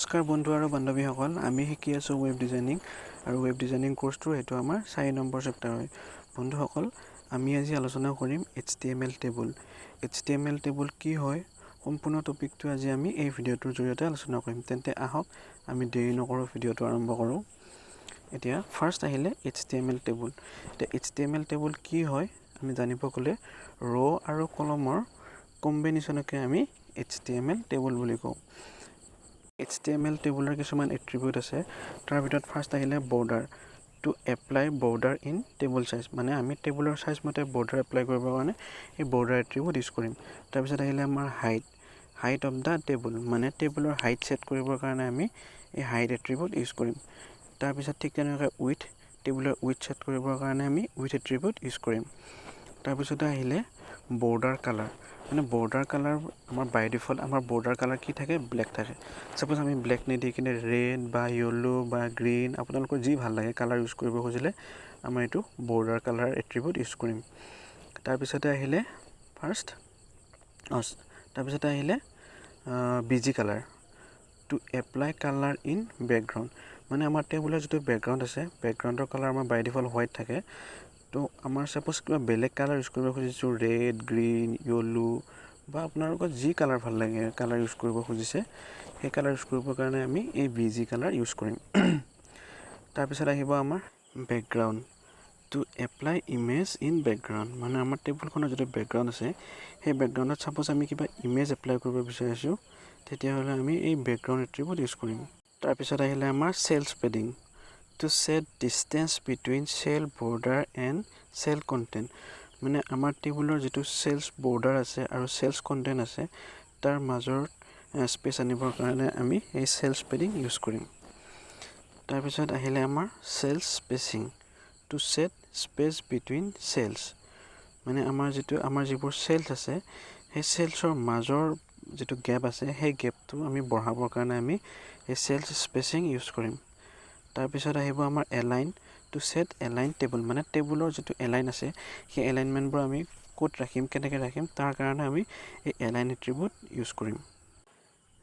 নমস্কাৰ বন্ধু আৰু বান্ধৱীসকল আমি শিকি আছোঁ ৱেব ডিজাইনিং আৰু ৱেব ডিজাইনিং কোৰ্সটো এইটো আমাৰ 4 নম্বৰ চেপ্টাৰ হয় বন্ধুসকল আমি আজি আলোচনা কৰিম html টেবুল html টেবুল কি হয় সম্পূৰ্ণ টপিকটো আজি আমি এই ভিডিওটোৰ জৰিয়তে আলোচনা কৰিম তেন্তে আহক আমি দেৰি নকৰো ভিডিওটো আৰম্ভ কৰো এতিয়া ফাৰ্স্ট আহিলে html টেবুল এতিয়া html টেবুল কি হয় আমি জানিব গলে ৰ আৰু কলমৰ কম্বিনেশনকে আমি html টেবুল বুলি কওঁ html টেবুলৰ কিছুমান এট্ৰিবিউট আছে তাৰ ভিতৰত ফাৰ্স্ট আহিলে border two apply border in table size মানে আমি টেবুলৰ সাইজ মতে বৰ্ডাৰ এপ্লাই কৰিবৰ কাৰণে এই বৰ্ডাৰ এট্ৰিবিউট ইউজ কৰিম তাৰ পিছত আহিলে আমাৰ হাইট অফ দা টেবুল মানে টেবুলৰ হাইট সেট কৰিবৰ কাৰণে আমি এই হাইট এট্ৰিবিউট ইউজ কৰিম তাৰ পিছত ঠিক তেনেকৈ উইডথ টেবুলৰ উইডথ সেট কৰিবৰ কাৰণে আমি উইডথ এট্ৰিবিউট ইউজ কৰিম তাৰ পিছত আহিলে বৰ্ডাৰ কালাৰ মানে বৰ্ডাৰ কালাৰ আমাৰ বাই ডিফল্ট আমাৰ বৰ্ডাৰ কালাৰ কি থাকে ব্ল্যাক থাকে সাপোজ আমি ব্ল্যাক নিদি কিনে ৰেড বা ইয়েলো বা গ্ৰীন আপোনালোকৰ যি ভাল লাগে কালাৰ ইউজ কৰিব খুজিলে আমাৰ এটো বৰ্ডাৰ কালাৰ এট্ৰিবিউট ইউজ কৰিম তাৰ পিছতে আহিলে ফাৰ্স্ট তাৰ পিছতে আহিলে BG colour to apply colour in background মানে আমাৰ টেবুলৰ যেটো ব্যাকগ্ৰাউণ্ড আছে ব্যাকগ্ৰাউণ্ডৰ কালাৰ আমাৰ বাই ডিফল্ট হোৱাইট থাকে তো আমাৰ সাপোজ কিবা বেলেগ কালাৰ ইউজ কৰিব খুজিছো ৰেড গ্ৰীন ইয়েলো বা আপোনালোকৰ যি কালাৰ ভাল লাগে কালাৰ ইউজ কৰিব খুজিছে এই কালাৰ ইউজ কৰিবৰ কাৰণে আমি এই বিজি কালাৰ ইউজ কৰিম তাৰ পিছত আহিব আমাৰ ব্যাকগ্ৰাউণ্ড two apply image in background মানে আমাৰ টেবুলখনৰ যেটো ব্যাকগ্ৰাউণ্ড আছে সেই ব্যাকগ্ৰাউণ্ডত সাপোজ আমি কিবা ইমেজ এপ্লাই কৰিব বিচাৰিছো তেতিয়া হলে আমি এই ব্যাকগ্ৰাউণ্ড এট্ৰিবিউট ইউজ কৰিম তাৰ পিছত আহিলে আমাৰ cells padding to set distance between cell border and cell content মানে আমাৰ টেবুলৰ যেটো সেলস border আছে আৰু সেলস content আছে তাৰ মাজৰ স্পেচ আনিবৰ কাৰণে আমি এই সেলস পেডিং ইউজ কৰিম তাৰ পিছত আহিলে আমাৰ cells spacing to set space between cells মানে আমাৰ যিবোৰ সেলস আছে সেই সেলসৰ মাজৰ যেটো গ্যাপ আছে সেই গ্যাপটো আমি বঢ়াবৰ কাৰণে আমি এই সেলস স্পেচিং ইউজ কৰিম তাৰ পিছত আহিব আমাৰ align to set align table মানে টেবুলৰ যেটো এলাইন আছে সেই এলাইনমেন্টবোৰ আমি কোড ৰাখিম কেনেকৈ ৰাখিম তাৰ কাৰণে আমি এই এলাইন এট্ৰিবিউট ইউজ কৰিম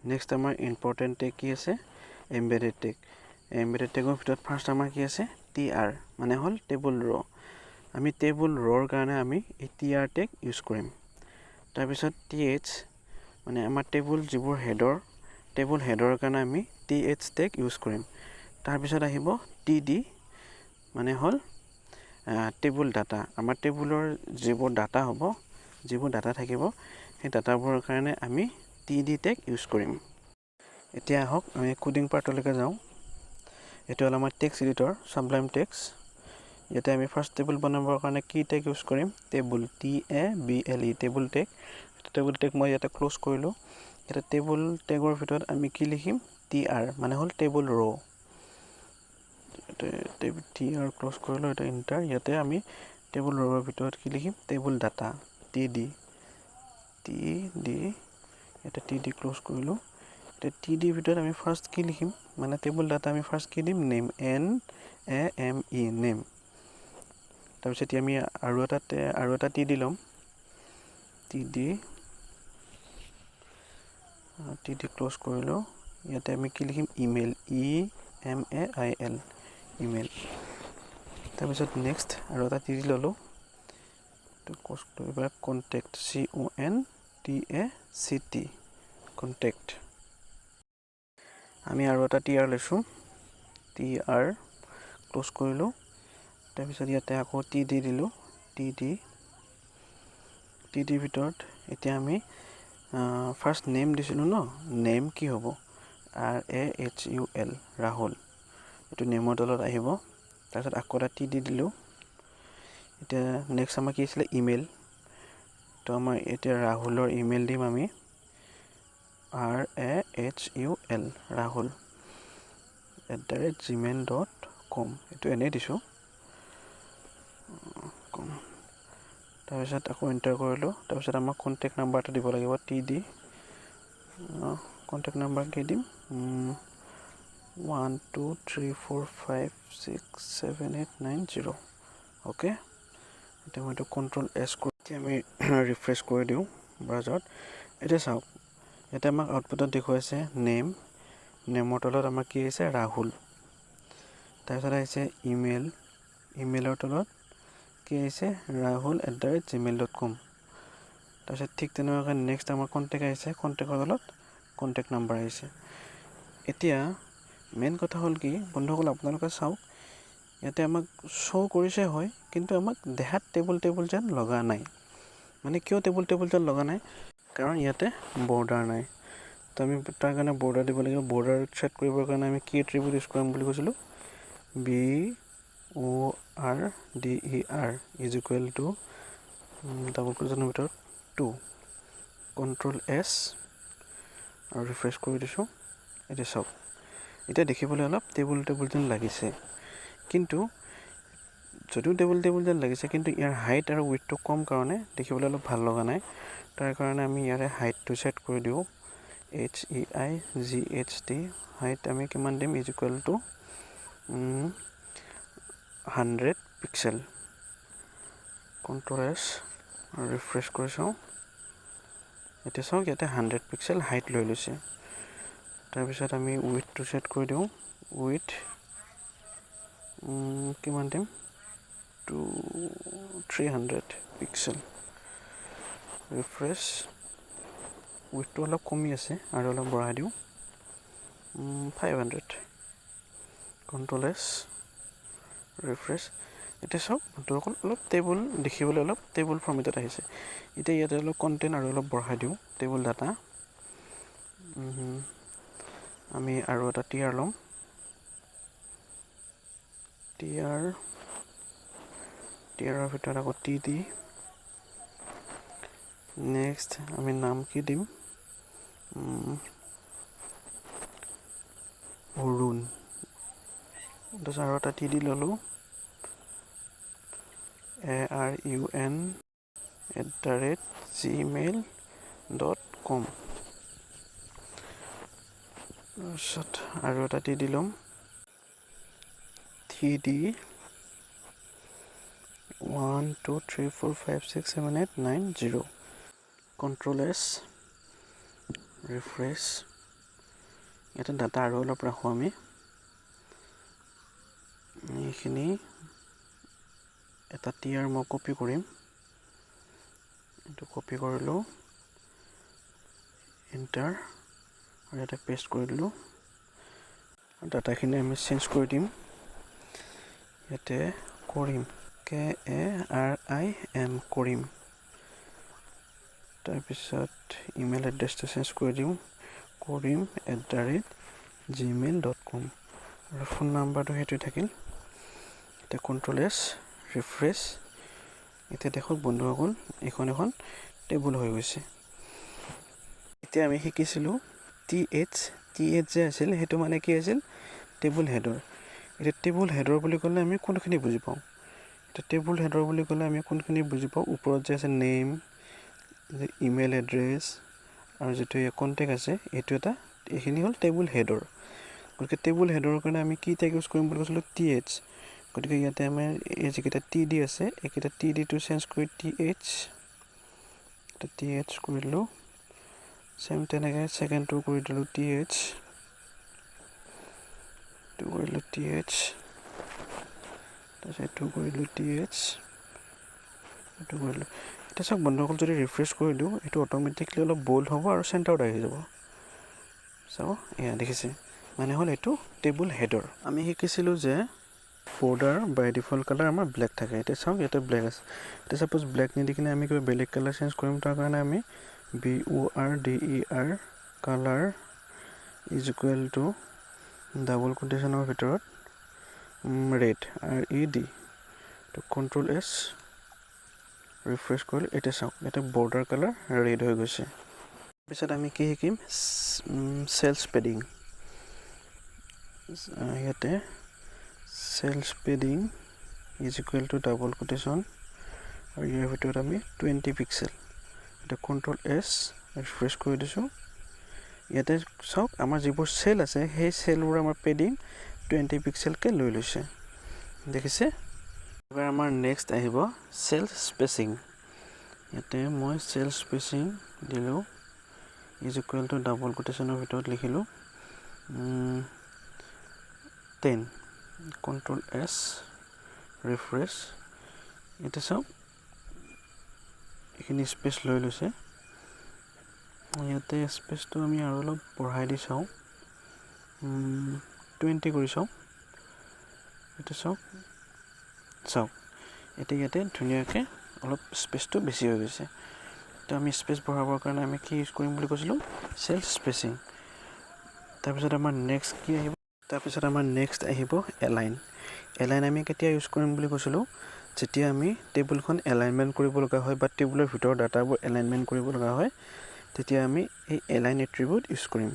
নেক্সট আমাৰ ইম্পৰ্টেন্ট টেগ কি আছে এমবেডেড টেগৰ ভিতৰত ফাৰ্স্ট আমাৰ কি আছে tr মানে হল টেবুল ৰ আমি টেবুল ৰৰ কাৰণে আমি এই tr টেগ ইউজ কৰিম তাৰ পিছত th মানে আমাৰ টেবুল যিবোৰ হেডৰ টেবুল হেডৰ কাৰণে আমি th টেগ ইউজ কৰিম তাৰ পিছত আহিব td মানে হল টেবুল ডাটা আমাৰ টেবুলৰ যিবোৰ ডাটা হ'ব যিবোৰ ডাটা থাকিব সেই ডাটাবোৰৰ কাৰণে আমি td টেগ ইউজ কৰিম এতিয়া আহক আমি কোডিং পাৰ্টলৈকে যাওঁ এটো হল আমাৰ টেক্সট এডিটৰ সাবলাইম টেক্সট ইয়াতে আমি ফাৰ্স্ট টেবুল বনাবৰ কাৰণে কি টেগ ইউজ কৰিম টেবুল table টেবুল টেগ মই ইয়াতে ক্লোজ কৰিলো এটা টেবুল টেগৰ ভিতৰত আমি কি লিখিম tr মানে হল টেবুল ৰ tr ক্লোজ কৰিলো এটা এন্টাৰ ইয়াতে আমি টেবুল ৰৰ ভিতৰত কি লিখিম টেবুল ডাটা td এটা td ক্লোজ কৰিলো এটা td ভিতৰত আমি ফাৰ্স্ট কি লিখিম মানে টেবুল ডাটা আমি ফাৰ্স্ট কি দিম নেম name নেম তাৰপিছত আমি আৰু এটা td লম td ক্লোজ কৰিলো ইয়াতে আমি কি লিখিম ইমেইল email ইমেইল তাৰপিছত নেক্সট আৰু এটা td ললো তো কষ্ট এবাৰ কন্টাক্ট contact কন্টাক্ট আমি আৰু এটা tr লৈছো tr ক্লোজ কৰিলো তাৰপিছত ইয়াতে আকৌ td দিলো td ভিতৰত এতিয়া আমি ফাৰ্স্ট নেম দিছিলো ন নেম কি হ'ব rahul ৰাহুল এটো নেমৰ তলত আহিব তাৰপিছত আকৌ এটা td দিলো এতিয়া নেক্সট আমাৰ কি আছিল ইমেইল তো আমাৰ এতিয়া ৰাহুলৰ ইমেইল দিম আমি rahul rahul@gmail.com এটো এনে দিছো তাৰপিছত আকৌ এন্টাৰ কৰিলো তাৰপিছত আমাৰ কন্টাক্ট নাম্বাৰটো দিব লাগিব td কন্টাক্ট নাম্বাৰ কি দিম 123456789 ওকে এতিয়া মই কন্ট্ৰোল s কৰি আমি ৰিফ্ৰেশ কৰি দিও ব্ৰাউজাৰত এটা চাওক এটা আমাক আউটপুটত দেখুৱাইছে নেম নেমৰ তলত আমাৰ কি আহিছে ৰাহুল। তাৰপিছত আহিছে ইমেইলৰ তলত কি আহিছে rahul@gmail.com। তাৰপিছত ঠিক তেনেকুৱাকৈ নেক্সট আমাৰ কণ্টেক্ট আহিছে, কণ্টেক্টৰ তলত কণ্টেক্ট নাম্বাৰ আহিছে। এতিয়া মেইন কথা হ'ল কি বন্ধুসকল, আপোনালোকে চাওক ইয়াতে আমাক শ্ব' কৰিছে হয়, কিন্তু আমাক দেখাত টেবুল যেন লগা নাই। মানে কিয় টেবুল যেন লগা নাই, কাৰণ ইয়াতে বৰ্ডাৰ নাই। তো আমি তাৰ কাৰণে বৰ্ডাৰ দিব লাগিব। বৰ্ডাৰ ছেট কৰিবৰ কাৰণে আমি কি এট্ৰিবিউট ইউজ কৰিম বুলি কৈছিলোঁ, BORDER ডাবল কোটেশ্যনৰ ভিতৰত 2, Ctrl+S আৰু ৰিফ্ৰেছ কৰি দিছোঁ। এতিয়া চাওক, এতিয়া দেখিবলৈ অলপ টেবুল যেন লাগিছে, কিন্তু যদিও টেবুল যেন লাগিছে, কিন্তু ইয়াৰ হাইট আৰু উইথটো কম কাৰণে দেখিবলৈ অলপ ভাল লগা নাই। তাৰ কাৰণে আমি ইয়াৰে হাইটটো ছেট কৰি দিওঁ, HEIGHT হাইট আমি কিমান দিম, =100 পিক্সেল। Ctrl+S আৰু ৰিফ্ৰেছ কৰি চাওঁ। এতিয়া চাওক ইয়াতে 100 পিক্সেল হাইট লৈ লৈছে। তাৰপিছত আমি উইথটো ছেট কৰি দিওঁ, উইথ কিমান দিম, 300 পিক্সেল। ৰিফ্ৰেছ, উইথটো অলপ কমি আছে আৰু অলপ বঢ়াই দিওঁ, 500। Ctrl+S refresh. এতিয়া চাওক বন্ধুসকল, অলপ টেবুল দেখিবলৈ অলপ টেবুল ফৰ্মেটত আহিছে। এতিয়া ইয়াতে অলপ কণ্টেণ্ট আৰু অলপ বঢ়াই দিওঁ, টেবুল ডাটা। আমি আৰু এটা টিয়াৰ ল'ম, টিয়াৰৰ ভিতৰত আকৌ TD। নেক্সট আমি নাম কি দিম, অৰুণ। তাৰপিছত আৰু এটা TD ল'লোঁ, ARUN@gmail.com। তাৰপিছত আৰু এটা TD ল'ম, TD 123456789 Ctrl+S ৰিফ্ৰেছ। ইয়াতে ডাটা আৰু অলপ ৰাখোঁ আমি, এইখিনি এটা টিয়াৰ মই কপি কৰিম, এইটো কপি কৰিলোঁ, এণ্টাৰ, আৰু ইয়াতে পেষ্ট কৰি দিলোঁ। ডাটাখিনি আমি চেঞ্জ কৰি দিম, ইয়াতে কৰিম, KARIM কৰিম। তাৰপিছত ইমেইল এড্ৰেছটো চেঞ্জ কৰি দিওঁ, কৰিম@gmail.com, আৰু ফোন নাম্বাৰটো সেইটোৱে থাকিল। এতিয়া Ctrl+S ৰিফ্ৰেছ। এতিয়া দেখক বন্ধুসকল, এখন টেবুল হৈ গৈছে। এতিয়া আমি শিকিছিলোঁ TH যে আছিল, সেইটো মানে কি আছিল, টেবুল হেডৰ। এতিয়া টেবুল হেডৰ বুলি ক'লে আমি কোনখিনি বুজি পাওঁ, এতিয়া টেবুল হেডৰ বুলি ক'লে আমি কোনখিনি বুজি পাওঁ, ওপৰত যে আছে নেম, ইমেইল এড্ৰেছ আৰু যিটো কণ্টেক্ট আছে, এইখিনি হ'ল টেবুল হেডৰ। গতিকে টেবুল হেডৰ কাৰণে আমি কি টেগ ইউজ কৰিম বুলি কৈছিলোঁ, TH। গতিকে ইয়াতে আমাৰ এই যিকেইটা TD আছে, এইকেইটা TDটো চেঞ্জ কৰি TH কৰি দিলোঁ। চেম তেনেকৈ ছেকেণ্ডটো কৰি দিলোঁ TH, এইটো কৰিলোঁ TH, তাৰপিছত এইটো কৰিলোঁ TH, এইটো কৰিলোঁ। এতিয়া চাওক বন্ধুসকল, যদি ৰিফ্ৰেছ কৰি দিওঁ, এইটো অট'মেটিকলি অলপ বল্ড হ'ব আৰু চেণ্টাৰত আহি যাব। চাব, এয়া দেখিছে, মানে হ'ল এইটো টেবুল হেডৰ। আমি শিকিছিলোঁ যে বৰ্ডাৰ বাই ডিফল্ট কালাৰ আমাৰ ব্লেক থাকে। এতিয়া চাওক ইয়াতে ব্লেক আছে। এতিয়া ছাপ'জ ব্লেক নিদি কিনে আমি কিবা বেলেগ কালাৰ চেঞ্জ কৰিম, তাৰ কাৰণে আমি BORDER কালাৰ = ডাবল কোটেশ্যনৰ ভিতৰত ৰেড, RED। তো Ctrl+S ৰিফ্ৰেছ কৰিলোঁ। এতিয়া চাওক ইয়াতে বৰ্ডাৰ কালাৰ ৰেড হৈ গৈছে। তাৰপিছত আমি কি শিকিম, চেলছ পেডিং। ইয়াতে চেলছ পেডিং = ডাবল কোটেশ্যন, আৰু ইয়াৰ ভিতৰত আমি 20 পিক্সেল। এতিয়া Ctrl+S ৰিফ্ৰেছ কৰি দিছোঁ। ইয়াতে চাওক আমাৰ যিবোৰ চেল আছে, সেই চেলবোৰ আমাৰ পেডিং 20 পিক্সেলকৈ লৈ লৈছে, দেখিছে। এবাৰ আমাৰ নেক্সট আহিব চেল স্পেচিং। ইয়াতে মই চেল স্পেচিং দিলোঁ, = ডাবল কোটেশ্যনৰ ভিতৰত লিখিলোঁ 10 Ctrl S ৰিফ্ৰেছ এতিয়া চাওক এইখিনি স্পেচ লৈ লৈছে ইয়াতে স্পেচটো আমি আৰু অলপ বঢ়াই দি চাওঁ 20 কৰি চাওঁ এটা চাওক এতিয়া ইয়াতে ধুনীয়াকৈ অলপ স্পেচটো বেছি হৈ গৈছে তো আমি স্পেচ বঢ়াবৰ কাৰণে আমি কি ইউজ কৰিম বুলি কৈছিলোঁ চেল্ফ স্পেচিং তাৰপিছত আমাৰ নেক্সট কি আহিব তাৰপিছত আমাৰ নেক্সট আহিব এলাইন আমি কেতিয়া ইউজ কৰিম বুলি কৈছিলোঁ যেতিয়া আমি টেবুলখন এলাইনমেণ্ট কৰিব লগা হয় বা টেবুলৰ ভিতৰৰ ডাটাবোৰ এলাইনমেণ্ট কৰিব লগা হয় তেতিয়া আমি এই এলাইন এট্ৰিবিউট ইউজ কৰিম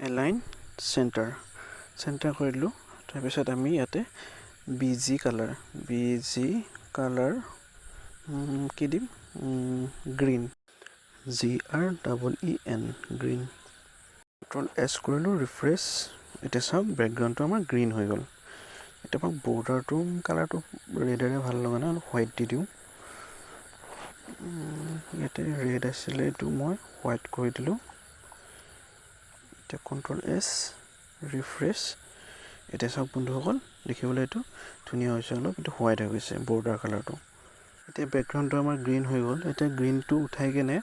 এলাইন চেণ্টাৰ কৰি দিলোঁ তাৰপিছত আমি ইয়াতে বিজি কালাৰ কি দিম green GREEN green Ctrl S কৰিলোঁ ৰিফ্ৰেছ এতিয়া চাওক বেকগ্ৰাউণ্ডটো আমাৰ গ্ৰীণ হৈ গ'ল এতিয়া মই বৰ্ডাৰটো কালাৰটো ৰেডেৰে ভাল লগা নাই অলপ হোৱাইট দি দিওঁ ইয়াতে ৰেড আছিলে এইটো মই হোৱাইট কৰি দিলোঁ এতিয়া Ctrl S ৰিফ্ৰেছ এতিয়া চাওক বন্ধুসকল দেখিবলৈ এইটো ধুনীয়া হৈছে অলপ এইটো হোৱাইট হৈ গৈছে বৰ্ডাৰ কালাৰটো এতিয়া বেকগ্ৰাউণ্ডটো আমাৰ গ্ৰীণ হৈ গ'ল এতিয়া গ্ৰীণটো উঠাই কেনে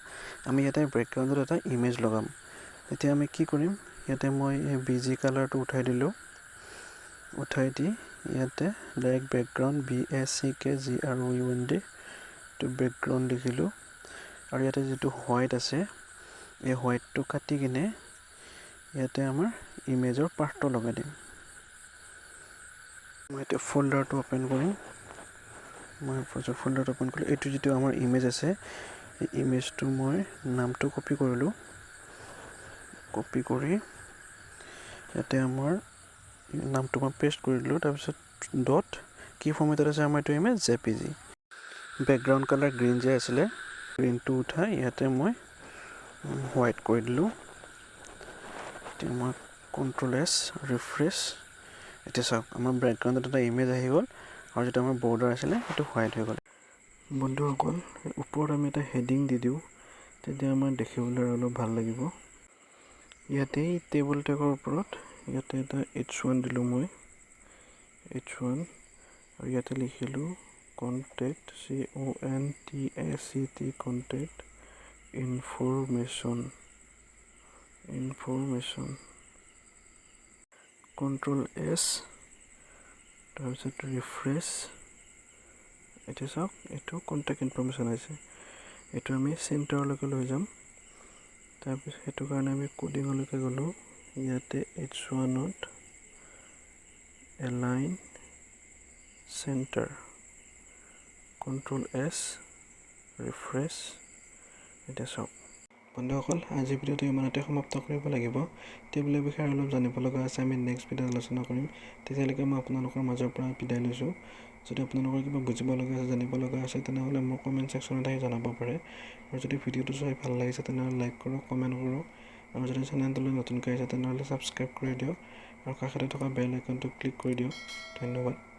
আমি ইয়াতে বেকগ্ৰাউণ্ডত এটা ইমেজ লগাম এতিয়া আমি কি কৰিম ইয়াতে মই এই বিজি কালাৰটো উঠাই দিলোঁ উঠাই দি ইয়াতে ডাইৰেক্ট বেকগ্ৰাউণ্ড BACKGROUND টো বেকগ্ৰাউণ্ড লিখিলোঁ আৰু ইয়াতে যিটো হোৱাইট আছে এই হোৱাইটটো কাটি কিনে ইয়াতে আমাৰ ইমেজৰ পাৰ্টটো লগাই দিম মই এতিয়া ফল্ডাৰটো অপেন কৰিম এইটো যিটো আমাৰ ইমেজ আছে এই ইমেজটো মই নামটো কপি কৰিলোঁ কপি কৰি ইয়াতে আমাৰ নামটো মই পেষ্ট কৰি দিলোঁ তাৰপিছত ডট কি ফৰ্মেটত আছে আমাৰ এইটো image JPG background colour green যে আছিলে গ্ৰীণটো উঠাই ইয়াতে মই হোৱাইট কৰি দিলোঁ এতিয়া মই Ctrl S ৰিফ্ৰেছ এতিয়া চাওক আমাৰ বেকগ্ৰাউণ্ডত এটা ইমেজ আহি গ'ল আৰু যিটো আমাৰ বৰ্ডাৰ আছিলে সেইটো হোৱাইট হৈ গ'ল বন্ধুসকল ওপৰত আমি এটা হেডিং দি দিওঁ তেতিয়া আমাৰ দেখিবলৈ অলপ ভাল লাগিব ইয়াতে টেবুল টেগৰ ওপৰত ইয়াতে এটা H1 দিলোঁ মই H1 আৰু ইয়াতে লিখিলোঁ contact CONTACT contact information Ctrl S তাৰপিছত ৰিফ্ৰেছ এতিয়া চাওক এইটো কণ্টেক্ট ইনফৰমেশ্যন আছে এইটো আমি চেণ্টাৰলৈকে লৈ যাম তাৰপিছত সেইটো কাৰণে আমি কোডিঙলৈকে গ'লোঁ ইয়াতে H1ত align centre Ctrl S refresh এতিয়া চাওক বন্ধুসকল আজিৰ ভিডিঅ'টো ইমানতে সমাপ্ত কৰিব লাগিব টেবুলৰ বিষয়ে অলপ জানিব লগা আছে আমি নেক্সট ভিডিঅ'ত আলোচনা কৰিম তেতিয়ালৈকে মই আপোনালোকৰ মাজৰ পৰা বিদায় লৈছোঁ যদি আপোনালোকৰ কিবা বুজিব লগা আছে জানিব লগা আছে তেনেহ'লে মোৰ কমেণ্ট ছেকশ্যনত আহি জনাব পাৰে আৰু যদি ভিডিঅ'টো চাই ভাল লাগিছে তেনেহ'লে লাইক কৰক কমেণ্ট কৰক আৰু যদি চেনেলটোলৈ নতুনকৈ আহিছে তেনেহ'লে ছাবস্ক্ৰাইব কৰি দিয়ক আৰু কাষতে থকা বেল আইকনটো ক্লিক কৰি দিয়ক ধন্যবাদ